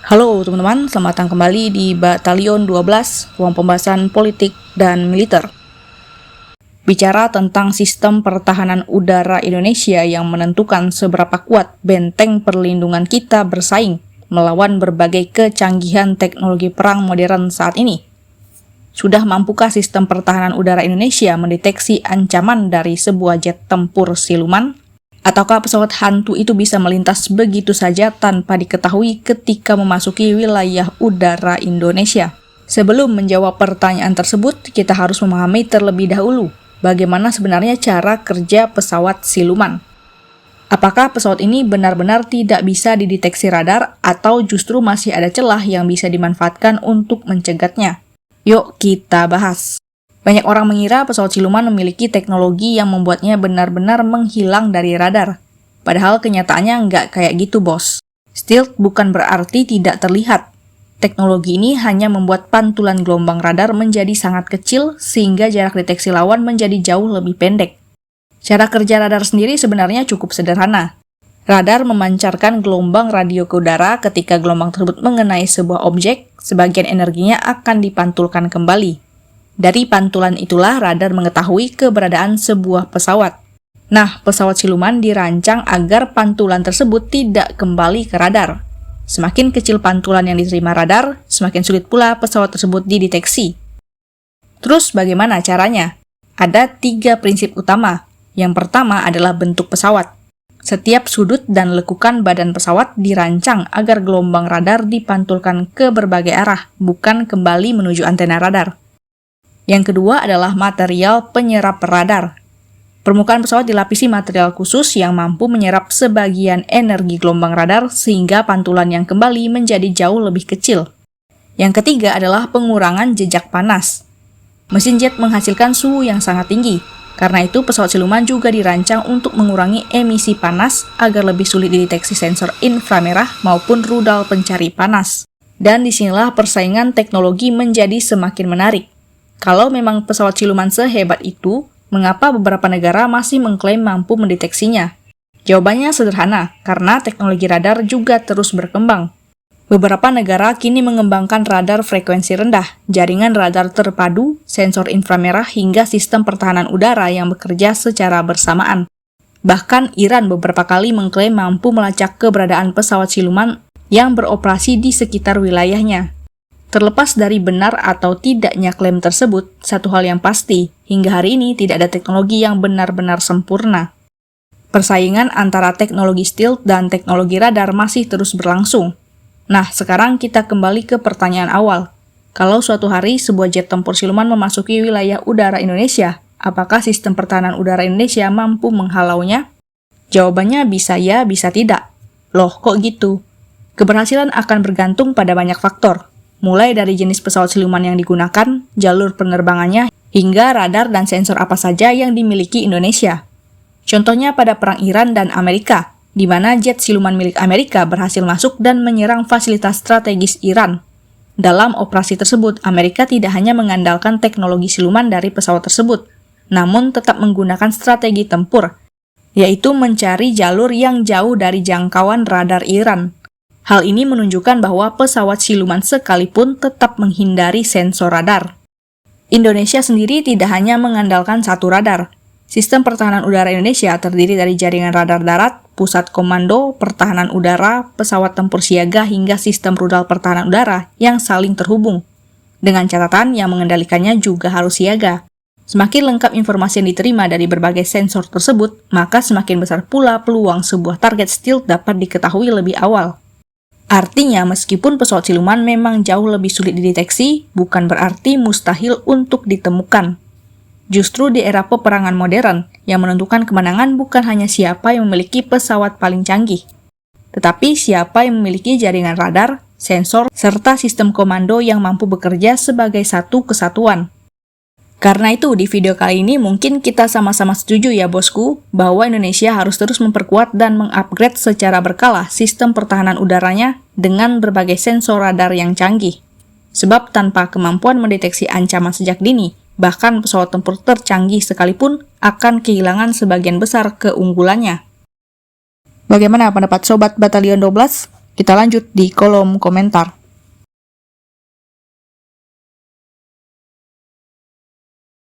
Halo teman-teman, selamat datang kembali di Batalion 12, ruang pembahasan politik dan militer. Bicara tentang sistem pertahanan udara Indonesia yang menentukan seberapa kuat benteng perlindungan kita bersaing melawan berbagai kecanggihan teknologi perang modern saat ini. Sudah mampukah sistem pertahanan udara Indonesia mendeteksi ancaman dari sebuah jet tempur siluman? Ataukah pesawat hantu itu bisa melintas begitu saja tanpa diketahui ketika memasuki wilayah udara Indonesia? Sebelum menjawab pertanyaan tersebut, kita harus memahami terlebih dahulu bagaimana sebenarnya cara kerja pesawat siluman. Apakah pesawat ini benar-benar tidak bisa dideteksi radar atau justru masih ada celah yang bisa dimanfaatkan untuk mencegatnya? Yuk kita bahas. Banyak orang mengira pesawat siluman memiliki teknologi yang membuatnya benar-benar menghilang dari radar. Padahal kenyataannya nggak kayak gitu, bos. Stealth bukan berarti tidak terlihat. Teknologi ini hanya membuat pantulan gelombang radar menjadi sangat kecil sehingga jarak deteksi lawan menjadi jauh lebih pendek. Cara kerja radar sendiri sebenarnya cukup sederhana. Radar memancarkan gelombang radio ke udara ketika gelombang tersebut mengenai sebuah objek, sebagian energinya akan dipantulkan kembali. Dari pantulan itulah radar mengetahui keberadaan sebuah pesawat. Nah, pesawat siluman dirancang agar pantulan tersebut tidak kembali ke radar. Semakin kecil pantulan yang diterima radar, semakin sulit pula pesawat tersebut dideteksi. Terus bagaimana caranya? Ada 3 prinsip utama. Yang pertama adalah bentuk pesawat. Setiap sudut dan lekukan badan pesawat dirancang agar gelombang radar dipantulkan ke berbagai arah, bukan kembali menuju antena radar. Yang kedua adalah material penyerap radar. Permukaan pesawat dilapisi material khusus yang mampu menyerap sebagian energi gelombang radar sehingga pantulan yang kembali menjadi jauh lebih kecil. Yang ketiga adalah pengurangan jejak panas. Mesin jet menghasilkan suhu yang sangat tinggi. Karena itu pesawat siluman juga dirancang untuk mengurangi emisi panas agar lebih sulit dideteksi sensor inframerah maupun rudal pencari panas. Dan disinilah persaingan teknologi menjadi semakin menarik. Kalau memang pesawat siluman sehebat itu, mengapa beberapa negara masih mengklaim mampu mendeteksinya? Jawabannya sederhana, karena teknologi radar juga terus berkembang. Beberapa negara kini mengembangkan radar frekuensi rendah, jaringan radar terpadu, sensor inframerah hingga sistem pertahanan udara yang bekerja secara bersamaan. Bahkan Iran beberapa kali mengklaim mampu melacak keberadaan pesawat siluman yang beroperasi di sekitar wilayahnya. Terlepas dari benar atau tidaknya klaim tersebut, satu hal yang pasti, hingga hari ini tidak ada teknologi yang benar-benar sempurna. Persaingan antara teknologi stealth dan teknologi radar masih terus berlangsung. Nah, sekarang kita kembali ke pertanyaan awal. Kalau suatu hari sebuah jet tempur siluman memasuki wilayah udara Indonesia, apakah sistem pertahanan udara Indonesia mampu menghalaunya? Jawabannya bisa ya, bisa tidak. Loh, kok gitu? Keberhasilan akan bergantung pada banyak faktor. Mulai dari jenis pesawat siluman yang digunakan, jalur penerbangannya, hingga radar dan sensor apa saja yang dimiliki Indonesia. Contohnya pada Perang Iran dan Amerika, di mana jet siluman milik Amerika berhasil masuk dan menyerang fasilitas strategis Iran. Dalam operasi tersebut, Amerika tidak hanya mengandalkan teknologi siluman dari pesawat tersebut, namun tetap menggunakan strategi tempur, yaitu mencari jalur yang jauh dari jangkauan radar Iran. Hal ini menunjukkan bahwa pesawat siluman sekalipun tetap menghindari sensor radar. Indonesia sendiri tidak hanya mengandalkan satu radar. Sistem pertahanan udara Indonesia terdiri dari jaringan radar darat, pusat komando, pertahanan udara, pesawat tempur siaga hingga sistem rudal pertahanan udara yang saling terhubung. Dengan catatan yang mengendalikannya juga harus siaga. Semakin lengkap informasi yang diterima dari berbagai sensor tersebut, maka semakin besar pula peluang sebuah target stealth dapat diketahui lebih awal. Artinya, meskipun pesawat siluman memang jauh lebih sulit dideteksi, bukan berarti mustahil untuk ditemukan. Justru di era peperangan modern, yang menentukan kemenangan bukan hanya siapa yang memiliki pesawat paling canggih, tetapi siapa yang memiliki jaringan radar, sensor, serta sistem komando yang mampu bekerja sebagai satu kesatuan. Karena itu, di video kali ini mungkin kita sama-sama setuju ya bosku, bahwa Indonesia harus terus memperkuat dan mengupgrade secara berkala sistem pertahanan udaranya dengan berbagai sensor radar yang canggih. Sebab tanpa kemampuan mendeteksi ancaman sejak dini, bahkan pesawat tempur tercanggih sekalipun akan kehilangan sebagian besar keunggulannya. Bagaimana pendapat Sobat Batalion 12? Kita lanjut di kolom komentar.